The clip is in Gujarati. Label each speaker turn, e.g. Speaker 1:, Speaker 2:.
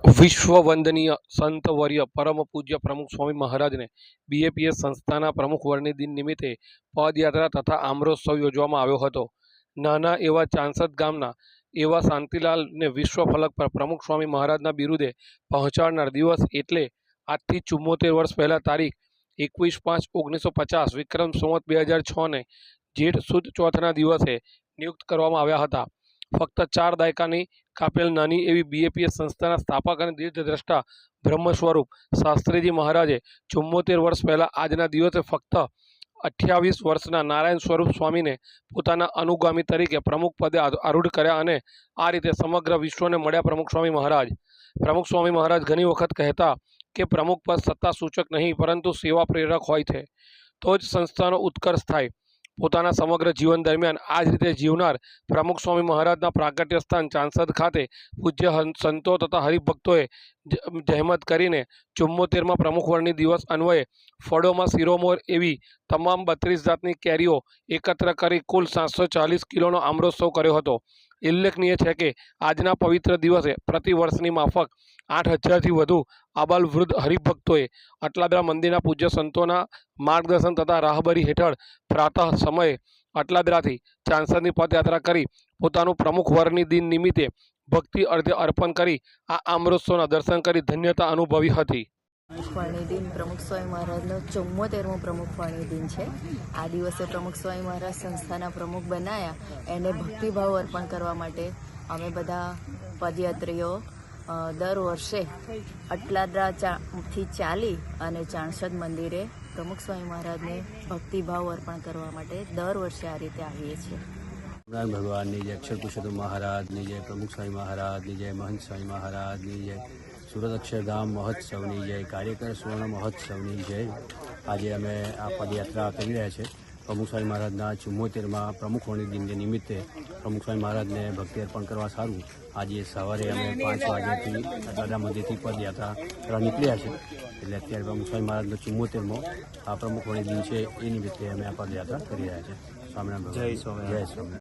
Speaker 1: વિશ્વ વંદનીય સંતવર્ય પરમ પૂજ્ય પ્રમુખ સ્વામી મહારાજને બીએપીએસ સંસ્થાના પ્રમુખ વર્ણિ દિન નિમિત્તે પદયાત્રા તથા આમ્રોત્સવ યોજવામાં આવ્યો હતો. નાના એવા ચાંસદ ગામના એવા શાંતિલાલને વિશ્વ ફલક પર પ્રમુખ સ્વામી મહારાજના બિરુદે પહોંચાડનાર દિવસ એટલે આજથી 74 વર્ષ પહેલાં તારીખ 21/5/1950 વિક્રમ સંવત 2006ને જેઠ સુદ ચોથના દિવસે નિયુક્ત કરવામાં આવ્યા હતા. ફક્ત 4 દાયકાની કાપેલ નાની એવી બીએપીએસ સંસ્થાના સ્થાપક અને દીર્ઘદ્રષ્ટા બ્રહ્મ સ્વરૂપ શાસ્ત્રીજી મહારાજે 74 વર્ષ પહેલાં આજના દિવસે ફક્ત 28 વર્ષના નારાયણ સ્વરૂપ સ્વામીને પોતાના અનુગામી તરીકે પ્રમુખ પદે આરૂઢ કર્યા અને આ રીતે સમગ્ર વિશ્વને મળ્યા પ્રમુખ સ્વામી મહારાજ. પ્રમુખ સ્વામી મહારાજ ઘણી વખત કહેતા કે પ્રમુખ પદ સત્તા સૂચક નહીં પરંતુ સેવા પ્રેરક હોય છે, તો જ સંસ્થાનો ઉત્કર્ષ થાય. પોતાના સમગ્ર જીવન દરમિયાન આ જ રીતે જીવનાર પ્રમુખ સ્વામી મહારાજના પ્રાગટ્ય સ્થાન ચાંસદ ખાતે પૂજ્ય સંતો તથા હરિભક્તોએ જહેમત કરીને 74માં પ્રમુખ વર્ણિ દિવસ અન્વયે ફળોમાં શિરોમોર એવી તમામ 32 જાતની કેરીઓ એકત્ર કરી કુલ 740 કિલોનો આમ્રોત્સવ કર્યો હતો. ઉલ્લેખનીય છે કે આજના પવિત્ર દિવસે પ્રતિ વર્ષની માફક 8000થી વધુ આબાલ વૃદ્ધ હરિભક્તોએ અટલાદરા મંદિરના પૂજ્ય સંતોના માર્ગદર્શન તથા રાહબરી હેઠળ પ્રાતઃ સમયે અટલાદરાથી ચાંસદની પદયાત્રા કરી પોતાનું પ્રમુખ વર્ણિ દિન નિમિત્તે ભક્તિ અર્ધ્ય અર્પણ કરી આ આમ્રોત્સવના દર્શન કરી ધન્યતા અનુભવી હતી.
Speaker 2: પ્રમુખ દિન પ્રમુખ સ્વામી મહારાજનો 74મો પ્રમુખ વર્ણિ દિન છે. આ દિવસે પ્રમુખ સ્વામી મહારાજ સંસ્થાના પ્રમુખ બનાયા એને ભક્તિભાવ અર્પણ કરવા માટે અમે બધા પદયાત્રીઓ દર વર્ષે અટલાદરાથી ચાલી અને ચાણસદ મંદિરે પ્રમુખ સ્વામી મહારાજને ભક્તિભાવ અર્પણ કરવા માટે દર વર્ષે આ રીતે આવીએ છીએ.
Speaker 3: નારાયણ ભગવાનની જય, અક્ષર પુરુષોત્તમ મહારાજની જય, પ્રમુખ સ્વામી મહારાજની જય, મહંત સ્વામી મહારાજની જય, સુરત અક્ષરધામ મહોત્સવની જય, કાર્યકર સુવર્ણ મહોત્સવની જય. આજે અમે આ પદયાત્રા કરી રહ્યા છીએ પ્રમુખ સ્વામી મહારાજના 74માં પ્રમુખ વર્ણિ દિનને નિમિત્તે પ્રમુખ સ્વામી મહારાજને ભક્તિ અર્પણ કરવા સારું આજે સવારે અમે 5 વાગ્યાથી અટલાદરા મંદિરથી પદયાત્રા કરવા નીકળ્યા છે. એટલે અત્યારે પ્રમુખ સ્વામી મહારાજનો 74મો આ પ્રમુખ વર્ણિ દિન છે એ નિમિત્તે અમે આ પદયાત્રા કરી રહ્યા છીએ. સ્વામિનારાયણ ભગવાન જય સ્વામિનારાયણ.